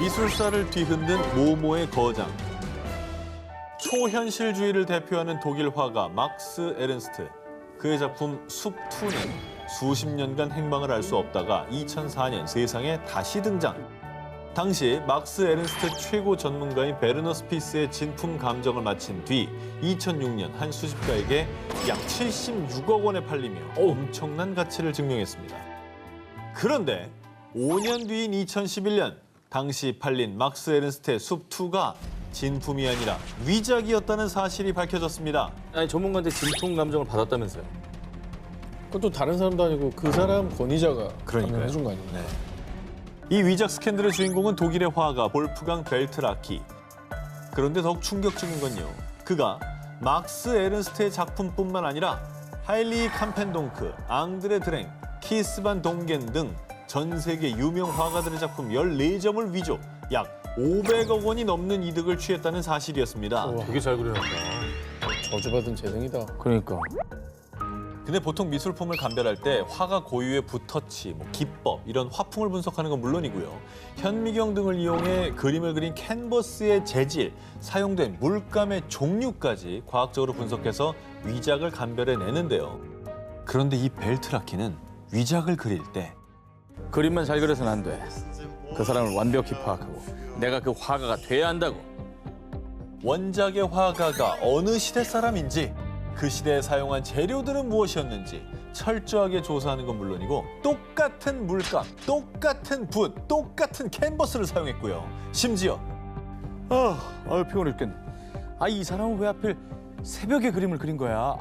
미술사를 뒤흔든 모모의 거장. 초현실주의를 대표하는 독일 화가 막스 에른스트. 그의 작품 숲2는 수십 년간 행방을 알 수 없다가 2004년 세상에 다시 등장. 당시 막스 에른스트 최고 전문가인 베르너 스피스의 진품 감정을 마친 뒤 2006년 한 수집가에게 약 76억 원에 팔리며 엄청난 가치를 증명했습니다. 그런데 5년 뒤인 2011년 당시 팔린 막스 에른스트의 숲2가 진품이 아니라 위작이었다는 사실이 밝혀졌습니다. 아니 전문가한테 진품 감정을 받았다면서요? 그것도 다른 사람도 아니고 그 사람 권위자가 그러니까요. 해준 거 아닙니까? 이 위작 스캔들의 주인공은 독일의 화가 볼프강 벨트라키. 그런데 더욱 충격적인 건요. 그가 막스 에른스트의 작품뿐만 아니라 하일리 캄펜동크, 앙드레 드랭, 키스 반 동겐 등 전 세계 유명 화가들의 작품 14점을 위조, 약 500억 원이 넘는 이득을 취했다는 사실이었습니다. 우와. 되게 잘 그려놨다. 저주받은 재능이다. 그러니까. 근데 보통 미술품을 감별할 때 화가 고유의 붓터치, 기법 이런 화풍을 분석하는 건 물론이고요. 현미경 등을 이용해 그림을 그린 캔버스의 재질, 사용된 물감의 종류까지 과학적으로 분석해서 위작을 감별해내는데요. 그런데 이 벨트라키는 위작을 그릴 때 그림만 잘 그려서는 안 돼. 그 사람을 완벽히 파악하고 내가 그 화가가 돼야 한다고. 원작의 화가가 어느 시대 사람인지, 그 시대에 사용한 재료들은 무엇이었는지 철저하게 조사하는 건 물론이고 똑같은 물감, 똑같은 붓, 똑같은 캔버스를 사용했고요. 심지어 아유 피곤해 죽겠네. 이 사람은 왜 하필 새벽에 그림을 그린 거야?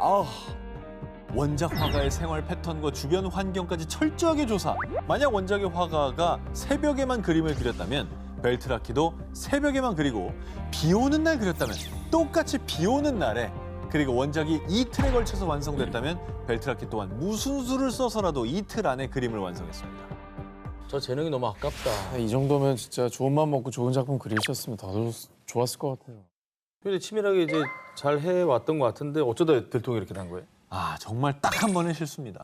원작 화가의 생활 패턴과 주변 환경까지 철저하게 조사. 만약 원작의 화가가 새벽에만 그림을 그렸다면 벨트라키도 새벽에만 그리고 비 오는 날 그렸다면 똑같이 비 오는 날에, 그리고 원작이 이틀에 걸쳐서 완성됐다면 벨트라키 또한 무슨 수를 써서라도 이틀 안에 그림을 완성했습니다. 저 재능이 너무 아깝다. 이 정도면 진짜 좋은 마음 먹고 좋은 작품 그리셨으면 더 좋았을 것 같아요. 근데 치밀하게 이제 잘 해왔던 것 같은데 어쩌다 들통이 이렇게 난 거예요? 정말 딱 한 번의 실수입니다.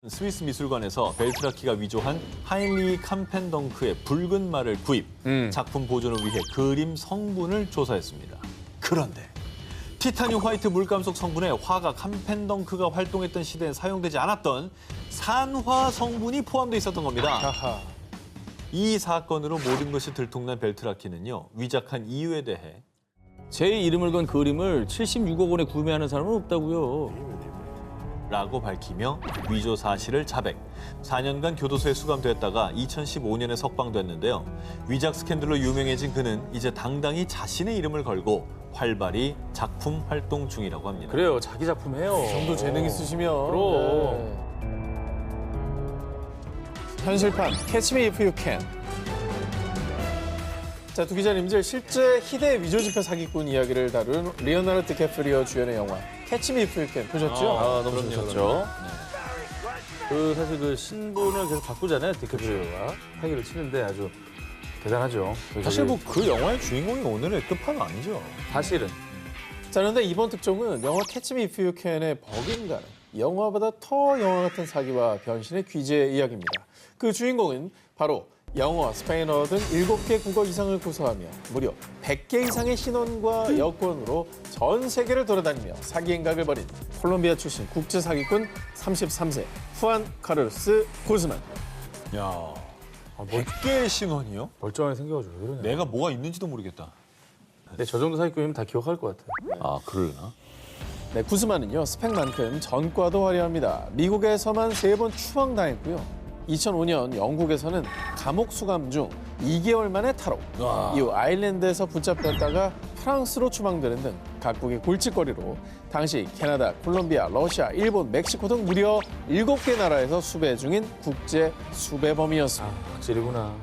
스위스 미술관에서 벨트라키가 위조한 하일리 캄펜덩크의 붉은 말을 구입, 작품 보존을 위해 그림 성분을 조사했습니다. 그런데 티타늄 화이트 물감 속 성분에 화가 캄펜덩크가 활동했던 시대에 사용되지 않았던 산화 성분이 포함되어 있었던 겁니다. 하하. 이 사건으로 모든 것이 들통난 벨트라키는요, 위작한 이유에 대해 제 이름을 건 그림을 76억 원에 구매하는 사람은 없다고요. 라고 밝히며 위조 사실을 자백. 4년간 교도소에 수감됐다가 2015년에 석방됐는데요. 위작 스캔들로 유명해진 그는 이제 당당히 자신의 이름을 걸고 활발히 작품 활동 중이라고 합니다. 그래요, 자기 작품 해요. 이 정도 재능 있으시면. 그럼. 현실판 Catch Me If You Can. 자, 두 기자님들 실제 희대 위조지표 사기꾼 이야기를 다룬 리오나르도 디캐프리오 주연의 영화 Catch Me If You Can 보셨죠? 너무 그럼요, 좋죠. 그럼요. 사실 그 신분을 계속 바꾸잖아요, 디캐프리오가. 사기를 치는데 아주 대단하죠. 사실 그 영화의 주인공이 오늘의 끝판은 아니죠. 사실은. 자, 그런데 이번 특종은 영화 Catch Me If You Can의 버금가는 영화보다 더 영화 같은 사기와 변신의 귀재의 이야기입니다. 그 주인공은 바로 영어, 스페인어 등 7개 국어 이상을 구사하며 무려 100개 이상의 신원과 여권으로 전 세계를 돌아다니며 사기 행각을 벌인 콜롬비아 출신 국제 사기꾼 33세 후안 카를로스 구스만. 야, 100개의 신원이요? 멀쩡하게 생겨가지고 왜 그러냐. 내가 뭐가 있는지도 모르겠다. 근데 저 정도 사기꾼이면 다 기억할 것 같아요. 그러려나? 네, 구스만은요 스펙만큼 전과도 화려합니다. 미국에서만 3번 추방당했고요. 2005년 영국에서는 감옥 수감 중 2개월 만에 탈옥. 이후 아일랜드에서 붙잡혔다가 프랑스로 추방되는 등 각국의 골칫거리로 당시 캐나다, 콜롬비아, 러시아, 일본, 멕시코 등 무려 7개 나라에서 수배 중인 국제 수배범이었습니다. 확실이구나.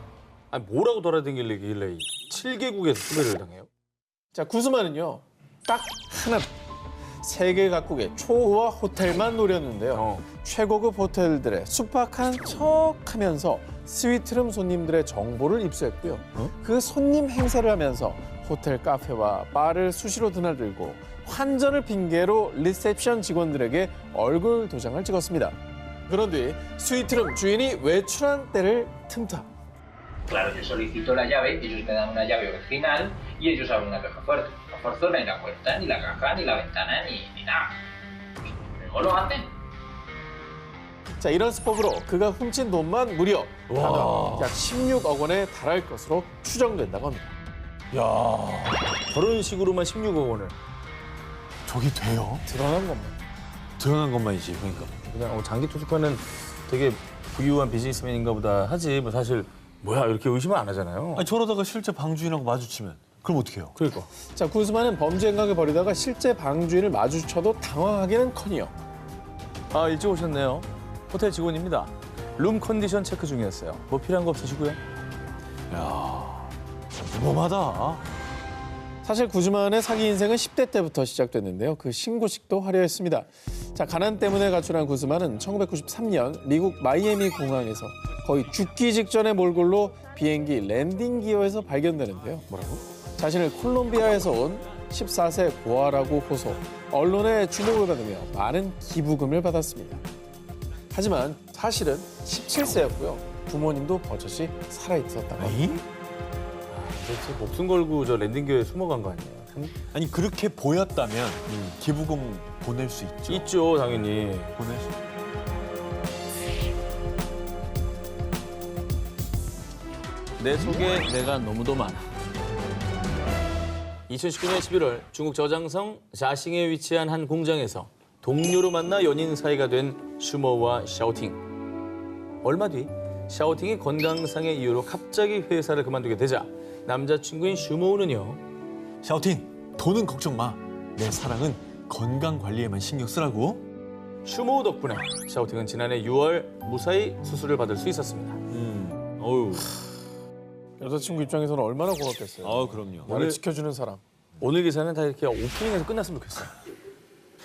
뭐라고 돌아다니길래 7개국에서 수배를 당해요? 자, 구스만은요 딱 하나. 세계 각국의 초호화 호텔만 노렸는데요. 최고급 호텔들의 숙박한 척하면서 스위트룸 손님들의 정보를 입수했고요. 그 손님 행세를 하면서 호텔 카페와 바를 수시로 드나들고 환전을 핑계로 리셉션 직원들에게 얼굴 도장을 찍었습니다. 그런 뒤 스위트룸 주인이 외출한 때를 틈타 Claro, yo solicito la llave, ellos me dan una llave original y ellos abren una caja fuerte. No funciona ni la puerta, ni la caja, ni la ventana, ni nada. Pues mismo lo hacen. 자, 이런 수법으로 그가 훔친 돈만 무려 단원 약 16억 원에 달할 것으로 추정된다고 합니다. 야, 저런 식으로만 16억 원을 저게 돼요? 드러난 것만. 드러난 것만이지, 그러니까. 그냥 장기 투숙하는 되게 부유한 비즈니스맨인가 보다 하지 뭐 사실 뭐야 이렇게 의심을 안 하잖아요. 아니, 저러다가 실제 방주인하고 마주치면 그럼 어떻게 해요? 그러니까. 자, 구스만은 범죄 행각을 벌이다가 실제 방주인을 마주쳐도 당황하기는커녕 아 일찍 오셨네요. 호텔 직원입니다. 룸 컨디션 체크 중이었어요. 뭐 필요한 거 없으시고요? 야, 무범하다. 사실 구즈만의 사기 인생은 10대 때부터 시작됐는데요. 그 신고식도 화려했습니다. 자, 가난 때문에 가출한 구즈만은 1993년 미국 마이애미 공항에서 거의 죽기 직전의 몰골로 비행기 랜딩 기어에서 발견되는데요. 뭐라고? 자신을 콜롬비아에서 온 14세 고아라고 호소, 언론의 주목을 받으며 많은 기부금을 받았습니다. 하지만 사실은 17세였고요. 부모님도 버젓이 살아있었다고 합니다. 도대체 목숨 걸고 저 랜딩기어에 숨어간 거 아니에요? 참 아니, 그렇게 보였다면 기부금 보낼 수 있죠. 있죠 당연히. 보낼 수 내 속에 내가 너무도 많아. 2019년 11월 중국 저장성 자싱에 위치한 한 공장에서 동료로 만나 연인 사이가 된 슈머와 샤오팅. 얼마 뒤 샤오팅이 건강상의 이유로 갑자기 회사를 그만두게 되자 남자친구인 슈모우는요. 샤오팅, 돈은 걱정 마. 내 사랑은 건강 관리에만 신경 쓰라고. 슈모우 덕분에 샤오팅은 지난해 6월 무사히 수술을 받을 수 있었습니다. 어우, 여자친구 입장에서는 얼마나 고맙겠어요. 아, 그럼요. 나를 지켜주는 사람. 오늘 기사는 다 이렇게 오프닝에서 끝났으면 좋겠어요.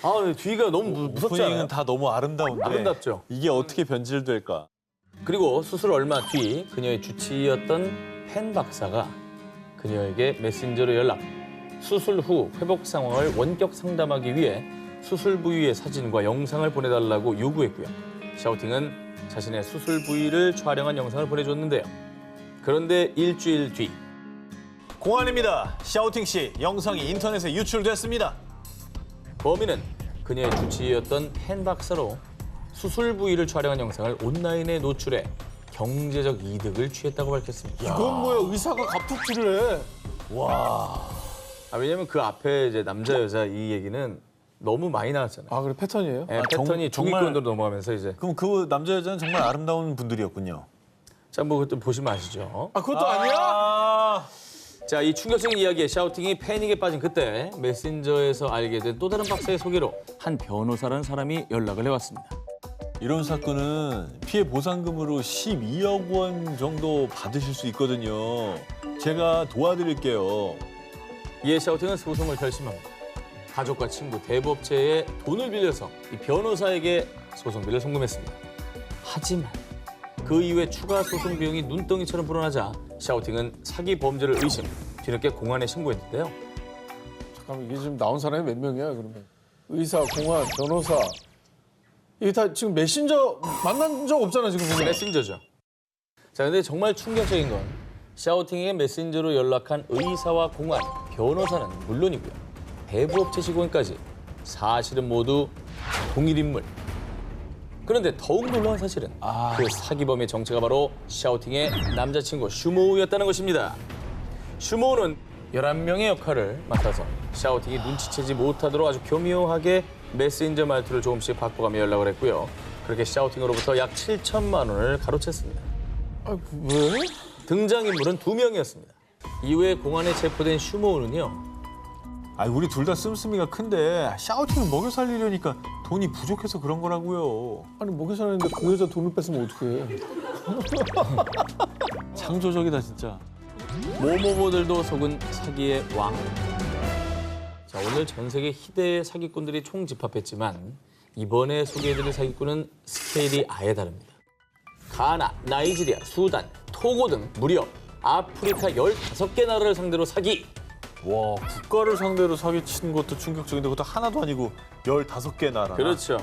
아, 뒤가 너무 무섭지 오프닝은 않아요? 다 너무 아름다운데. 아름답죠? 이게 어떻게 변질될까? 그리고 수술 얼마 뒤 그녀의 주치의였던 펜 박사가 그녀에게 메신저로 연락, 수술 후 회복 상황을 원격 상담하기 위해 수술 부위의 사진과 영상을 보내달라고 요구했고요. 샤오팅은 자신의 수술 부위를 촬영한 영상을 보내줬는데요. 그런데 일주일 뒤 공안입니다. 샤오팅 씨, 영상이 인터넷에 유출됐습니다. 범인은 그녀의 주치의였던 펜 박사로 수술 부위를 촬영한 영상을 온라인에 노출해 경제적 이득을 취했다고 밝혔습니다. 이건 뭐야, 의사가 갑툭질을 해. 왜냐면 그 앞에 이제 남자 여자 이 얘기는 너무 많이 나왔잖아요. 아, 그래, 패턴이에요? 네, 패턴이 정말- 중위권으로 넘어가면서 이제 그럼 그 남자 여자는 정말 아름다운 분들이었군요. 자, 뭐 그것도 보시면 아시죠. 아, 그것도 아니야? 아, 자, 이 충격적인 이야기에 샤오팅이 패닉에 빠진 그때 메신저에서 알게 된 또 다른 박사의 소개로 한 변호사라는 사람이 연락을 해왔습니다. 이런 사건은 피해 보상금으로 12억 원 정도 받으실 수 있거든요. 제가 도와드릴게요. 이에 샤오팅은 소송을 결심합니다. 가족과 친구, 대부업체에 돈을 빌려서 이 변호사에게 소송비를 송금했습니다. 하지만 그 이후에 추가 소송 비용이 눈덩이처럼 불어나자 샤오팅은 사기 범죄를 의심, 뒤늦게 공안에 신고했는데요. 잠깐만, 이게 지금 나온 사람이 몇 명이야, 그러면? 의사, 공안, 변호사. 이게 다 지금 메신저 만난 적 없잖아, 지금. 그냥. 메신저죠. 자, 근데 정말 충격적인 건 샤오팅에게 메신저로 연락한 의사와 공안, 변호사는 물론이고요. 대부업체 직원까지 사실은 모두 동일 인물. 그런데 더욱 놀라운 사실은 그 사기범의 정체가 바로 샤오팅의 남자친구 슈모우였다는 것입니다. 슈모우는 11명의 역할을 맡아서 샤오팅이 눈치채지 못하도록 아주 교묘하게 메신저 말투를 조금씩 바꿔가며 연락을 했고요. 그렇게 샤오팅으로부터 약 7천만 원을 가로챘습니다. 아, 왜? 등장인물은 2명이었습니다. 이후에 공안에 체포된 슈모우는요. 아, 우리 둘 다 씀씀이가 큰데 샤오팅을 먹여 살리려니까 돈이 부족해서 그런 거라고요. 아니, 목에 살았는데 그 여자 돈을 뺐으면 어떡해. 창조적이다, 진짜. 모모모들도 속은 사기의 왕. 자, 오늘 전 세계 희대의 사기꾼들이 총집합했지만 이번에 소개해드릴 사기꾼은 스케일이 아예 다릅니다. 가나, 나이지리아, 수단, 토고 등 무려 아프리카 15개 나라를 상대로 사기. 와, 국가를 상대로 사기친 것도 충격적인데 그것도 하나도 아니고 15개 나라. 그렇죠.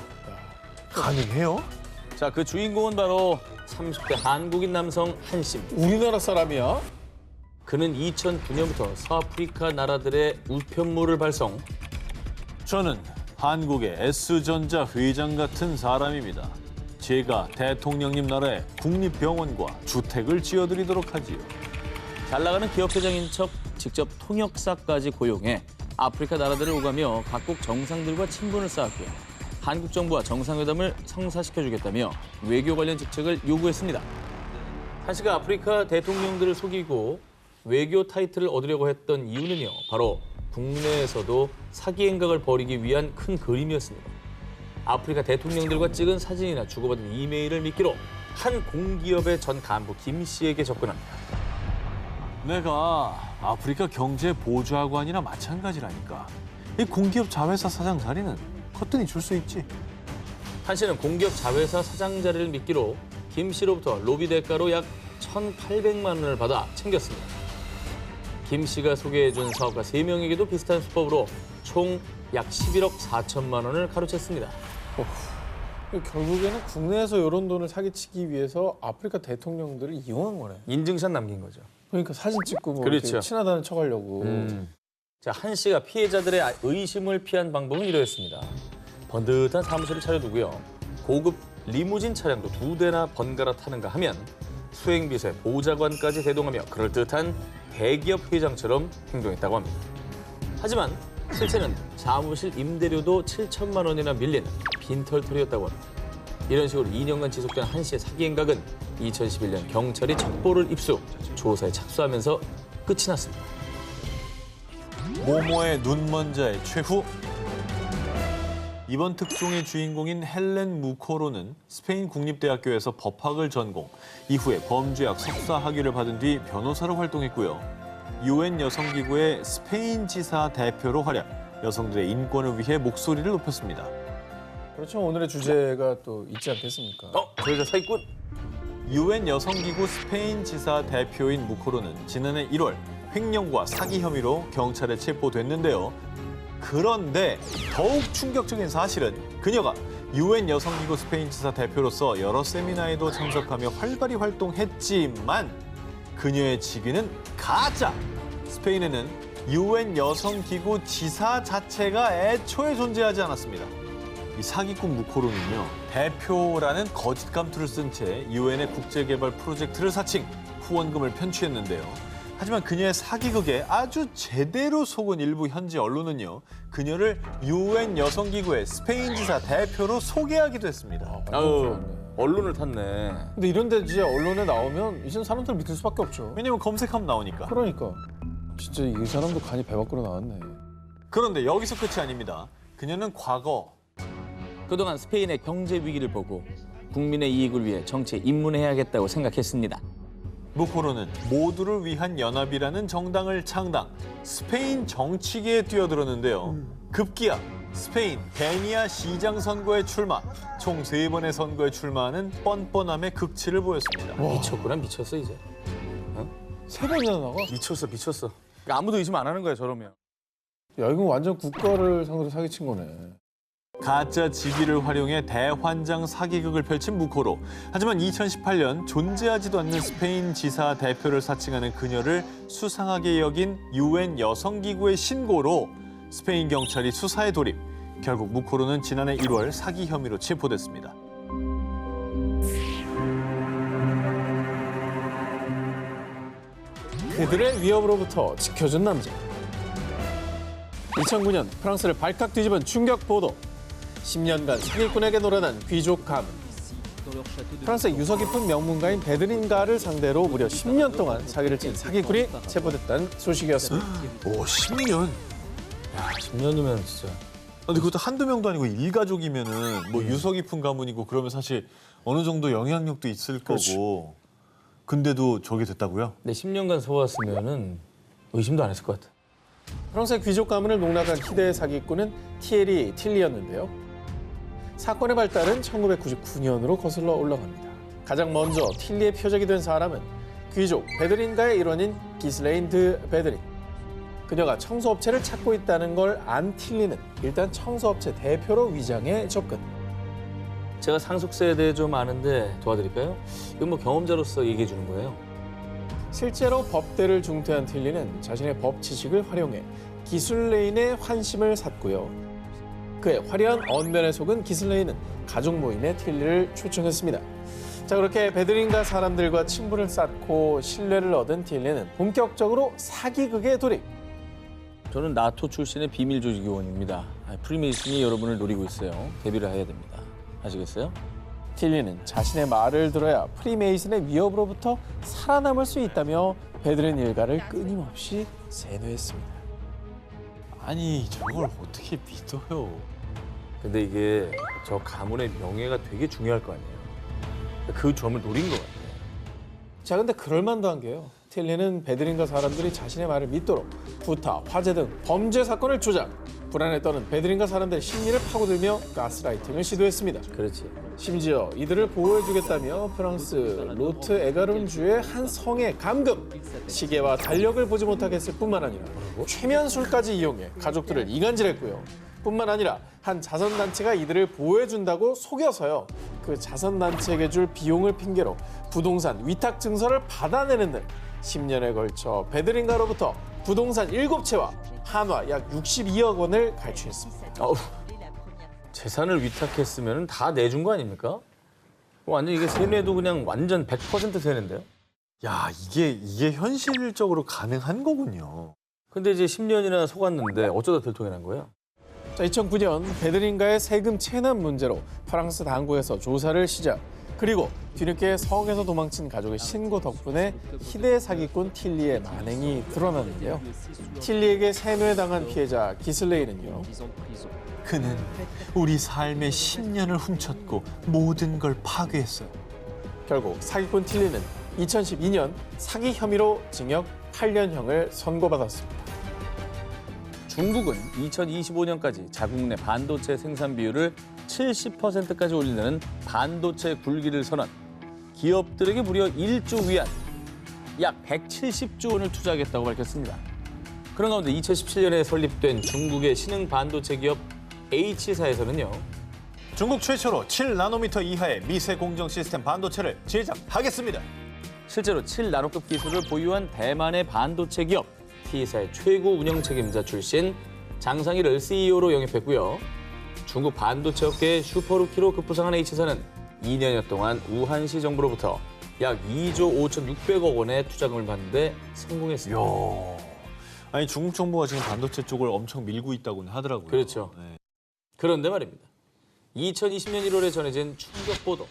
가능해요? 자, 그 주인공은 바로 30대 한국인 남성 한 씨입니다. 우리나라 사람이야? 그는 2009년부터 서아프리카 나라들의 우편물을 발송, 저는 한국의 S전자 회장 같은 사람입니다. 제가 대통령님 나라에 국립병원과 주택을 지어드리도록 하지요. 잘 나가는 기업 회장인 척 직접 통역사까지 고용해 아프리카 나라들을 오가며 각국 정상들과 친분을 쌓았고요. 한국 정부와 정상회담을 성사시켜주겠다며 외교 관련 직책을 요구했습니다. 한 씨가 아프리카 대통령들을 속이고 외교 타이틀을 얻으려고 했던 이유는요. 바로 국내에서도 사기 행각을 벌이기 위한 큰 그림이었습니다. 아프리카 대통령들과 찍은 사진이나 주고받은 이메일을 미끼로 한 공기업의 전 간부 김 씨에게 접근합니다. 내가 아프리카 경제보좌관이나 마찬가지라니까. 이 공기업 자회사 사장 자리는 거뜬히 줄 수 있지. 한 씨는 공기업 자회사 사장 자리를 미끼로 김 씨로부터 로비 대가로 약 1,800만 원을 받아 챙겼습니다. 김 씨가 소개해준 사업가 3명에게도 비슷한 수법으로 총 약 11억 4천만 원을 가로챘습니다. 결국에는 국내에서 이런 돈을 사기치기 위해서 아프리카 대통령들을 이용한 거네. 인증샷 남긴 거죠. 그러니까 사진 찍고 뭐 그렇죠. 이렇게 친하다는 척하려고. 자, 한 씨가 피해자들의 의심을 피한 방법은 이러했습니다. 번듯한 사무실을 차려두고요. 고급 리무진 차량도 2대나 번갈아 타는가 하면 수행비서의 보좌관까지 대동하며 그럴듯한 대기업 회장처럼 행동했다고 합니다. 하지만 실제는 사무실 임대료도 7천만 원이나 밀린 빈털터리였다고 합니다. 이런 식으로 2년간 지속된 한 씨의 사기 행각은 2011년 경찰이 첩보를 입수, 조사에 착수하면서 끝이 났습니다. 모모의 눈먼 자의 최후. 이번 특종의 주인공인 헬렌 무코로는 스페인 국립대학교에서 법학을 전공, 이후에 범죄학 석사 학위를 받은 뒤 변호사로 활동했고요. UN 여성기구의 스페인 지사 대표로 활약, 여성들의 인권을 위해 목소리를 높였습니다. 그렇죠. 오늘의 주제가 또 있지 않겠습니까? 저 여자 사기꾼? UN 여성기구 스페인 지사 대표인 무코로는 지난해 1월 횡령과 사기 혐의로 경찰에 체포됐는데요. 그런데 더욱 충격적인 사실은 그녀가 UN 여성기구 스페인 지사 대표로서 여러 세미나에도 참석하며 활발히 활동했지만 그녀의 직위는 가짜! 스페인에는 UN 여성기구 지사 자체가 애초에 존재하지 않았습니다. 이 사기꾼 무코로는요, 대표라는 거짓 감투를 쓴 채 UN의 국제개발 프로젝트를 사칭, 후원금을 편취했는데요. 하지만 그녀의 사기극에 아주 제대로 속은 일부 현지 언론은요, 그녀를 UN 여성기구의 스페인 지사 대표로 소개하기도 했습니다. 언론을 탔네. 근데 이런 데 이제 언론에 나오면 이제 사람들 믿을 수밖에 없죠. 왜냐면 검색하면 나오니까. 그러니까. 진짜 이 사람도 간이 배 밖으로 나왔네. 그런데 여기서 끝이 아닙니다. 그녀는 과거 그동안 스페인의 경제 위기를 보고 국민의 이익을 위해 정치에 입문해야겠다고 생각했습니다. 무코로는 모두를 위한 연합이라는 정당을 창당, 스페인 정치계에 뛰어들었는데요. 급기야 스페인 베니아 시장 선거에 출마, 총 3번의 선거에 출마하는 뻔뻔함의 극치를 보였습니다. 미쳤구나, 미쳤어 이제. 3번이나 나가? 미쳤어. 그러니까 아무도 의심 안 하는 거야, 저러면. 야, 이건 완전 국가를 상대로 사기친 거네. 가짜 직위를 활용해 대환장 사기극을 펼친 무코로. 하지만 2018년 존재하지도 않는 스페인 지사 대표를 사칭하는 그녀를 수상하게 여긴 UN 여성기구의 신고로 스페인 경찰이 수사에 돌입. 결국 무코로는 지난해 1월 사기 혐의로 체포됐습니다. 그들의 위협으로부터 지켜준 남자. 2009년 프랑스를 발칵 뒤집은 충격 보도. 10년간 사기꾼에게 놀아난 귀족 가문. 프랑스의 유서 깊은 명문가인 베드린가를 상대로 무려 10년 동안 사기를 친 사기꾼이 체포됐다는 소식이었습니다. 오, 10년? 야, 10년이면 진짜. 근데 그것도 한두 명도 아니고 일가족이면은 뭐 유서 깊은 가문이고 그러면 사실 어느 정도 영향력도 있을 거고. 근데도 저게 됐다고요? 근데 10년간 속았으면은 의심도 안 했을 것 같아. 프랑스의 귀족 가문을 농락한 희대의 사기꾼은 티에리 틸리였는데요. 사건의 발달은 1999년으로 거슬러 올라갑니다. 가장 먼저 틸리의 표적이 된 사람은 귀족 베드린가의 일원인 기슬레인 드 베드린. 그녀가 청소업체를 찾고 있다는 걸 안 틸리는 일단 청소업체 대표로 위장해 접근. 제가 상속세에 대해 좀 아는데 도와드릴까요? 이건 뭐 경험자로서 얘기해 주는 거예요. 실제로 법대를 중퇴한 틸리는 자신의 법 지식을 활용해 기술레인의 환심을 샀고요. 그의 화려한 언변에 속은 기술레인은 가족 모임에 틸리를 초청했습니다. 자, 그렇게 베드린가 사람들과 친분을 쌓고 신뢰를 얻은 틸리는 본격적으로 사기극에 돌입. 저는 나토 출신의 비밀 조직 요원입니다. 프리메이슨이 여러분을 노리고 있어요. 대비를 해야 됩니다. 아시겠어요? 틸리는 자신의 말을 들어야 프리메이슨의 위협으로부터 살아남을 수 있다며 베드린 일가를 끊임없이 세뇌했습니다. 아니 저걸 어떻게 믿어요? 근데 이게 저 가문의 명예가 되게 중요할 거 아니에요. 그 점을 노린 것 같아요. 자, 근데 그럴만도 한 게요. 틸리는 베드린가 사람들이 자신의 말을 믿도록 부타, 화재 등 범죄 사건을 조작. 불안에 떠는 베드린가 사람들의 심리를 파고들며 가스라이팅을 시도했습니다. 그렇지. 심지어 이들을 보호해주겠다며 프랑스 로트 에가른주의 한 성에 감금, 시계와 달력을 보지 못하게 했을 뿐만 아니라 최면술까지 이용해 가족들을 이간질했고요. 뿐만 아니라 한 자선단체가 이들을 보호해준다고 속여서요. 그 자선단체에게 줄 비용을 핑계로 부동산 위탁 증서를 받아내는 등 10년에 걸쳐 베드린가로부터 부동산 7채와 한화 약 62억 원을 갈취했습니다. 재산을 위탁했으면 다 내준 거 아닙니까? 완전 이게 세뇌도 그냥 완전 100% 세뇌인데요. 야 이게 현실적으로 가능한 거군요. 근데 이제 10년이나 속았는데 어쩌다 들통이 난 거예요? 자, 2009년 베드린가의 세금 체납 문제로 프랑스 당국에서 조사를 시작. 그리고 뒤늦게 성에서 도망친 가족의 신고 덕분에 희대 사기꾼 틸리의 만행이 드러났는데요. 틸리에게 세뇌당한 피해자 기슬레이는요. 그는 우리 삶의 10년을 훔쳤고 모든 걸 파괴했어요. 결국 사기꾼 틸리는 2012년 사기 혐의로 징역 8년형을 선고받았습니다. 중국은 2025년까지 자국 내 반도체 생산 비율을 70%까지 올린다는 반도체 굴기를 선언. 기업들에게 무려 1조 위안, 약 170조 원을 투자하겠다고 밝혔습니다. 그런 가운데 2017년에 설립된 중국의 신흥 반도체 기업 H사에서는요. 중국 최초로 7나노미터 이하의 미세 공정 시스템 반도체를 제작하겠습니다. 실제로 7나노급 기술을 보유한 대만의 반도체 기업 T사의 최고 운영 책임자 출신 장상일을 CEO로 영입했고요. 중국 반도체 업계의 슈퍼루키로 급부상한 H사는 2년여 동안 우한시 정부로부터 약 2조 5,600억 원의 투자금을 받는데 성공했습니다. 이야. 아니 중국 정부가 지금 반도체 쪽을 엄청 밀고 있다고는 하더라고요. 그렇죠. 네. 그런데 말입니다. 2020년 1월에 전해진 충격 보도.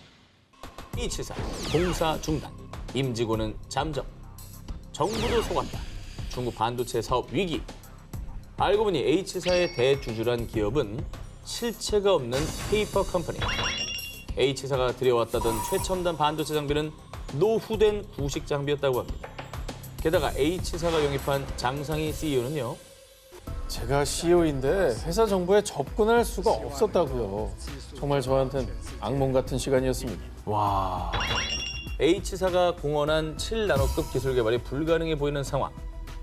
H사 공사 중단, 임직원은 잠적, 정부도 속았다. 중국 반도체 사업 위기. 알고 보니 H사의 대주주란 기업은 실체가 없는 페이퍼 컴퍼니. H사가 들여왔다던 최첨단 반도체 장비는 노후된 구식 장비였다고 합니다. 게다가 H사가 영입한 장상희 CEO는요. 제가 CEO인데 회사 정보에 접근할 수가 없었다고요. 정말 저한텐 악몽 같은 시간이었습니다. 와. H사가 공언한 7나노급 기술 개발이 불가능해 보이는 상황.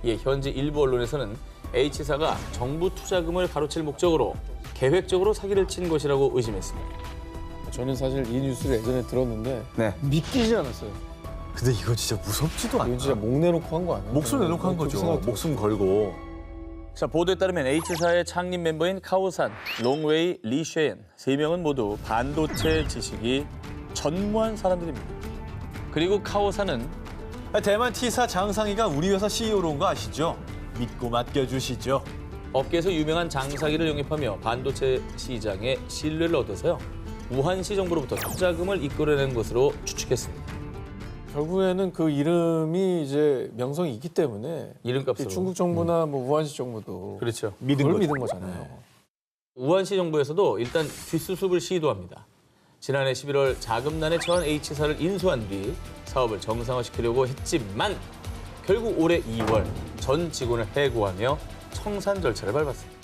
이에 현지 일부 언론에서는 H사가 정부 투자금을 가로챌 목적으로 계획적으로 사기를 친 것이라고 의심했습니다. 저는 사실 이 뉴스를 예전에 들었는데 믿기지 않았어요. 근데 이거 진짜 무섭지도 않나? 이건 진짜 목 내놓고 한 거 아니에요? 목숨 내놓고 한 거죠. 목숨 걸고. 자, 보도에 따르면 H사의 창립 멤버인 카오산, 롱웨이, 리쉐엔 3명은 모두 반도체 지식이 전무한 사람들입니다. 그리고 카오산은 대만 T사 장상희가 우리 회사 CEO로 온 거 아시죠? 믿고 맡겨주시죠. 업계에서 유명한 장사기를 영입하며 반도체 시장에 신뢰를 얻어서요. 우한시 정부로부터 투자금을 이끌어낸 것으로 추측했습니다. 결국에는 그 이름이 이제 명성이 있기 때문에 이름값으로. 중국 정부나 뭐 우한시 정부도 그렇죠. 그걸 거죠. 믿은 거잖아요. 우한시 정부에서도 일단 뒷수습을 시도합니다. 지난해 11월 자금난에 처한 H사를 인수한 뒤 사업을 정상화시키려고 했지만 결국 올해 2월 전 직원을 해고하며 청산 절차를 밟았습니다.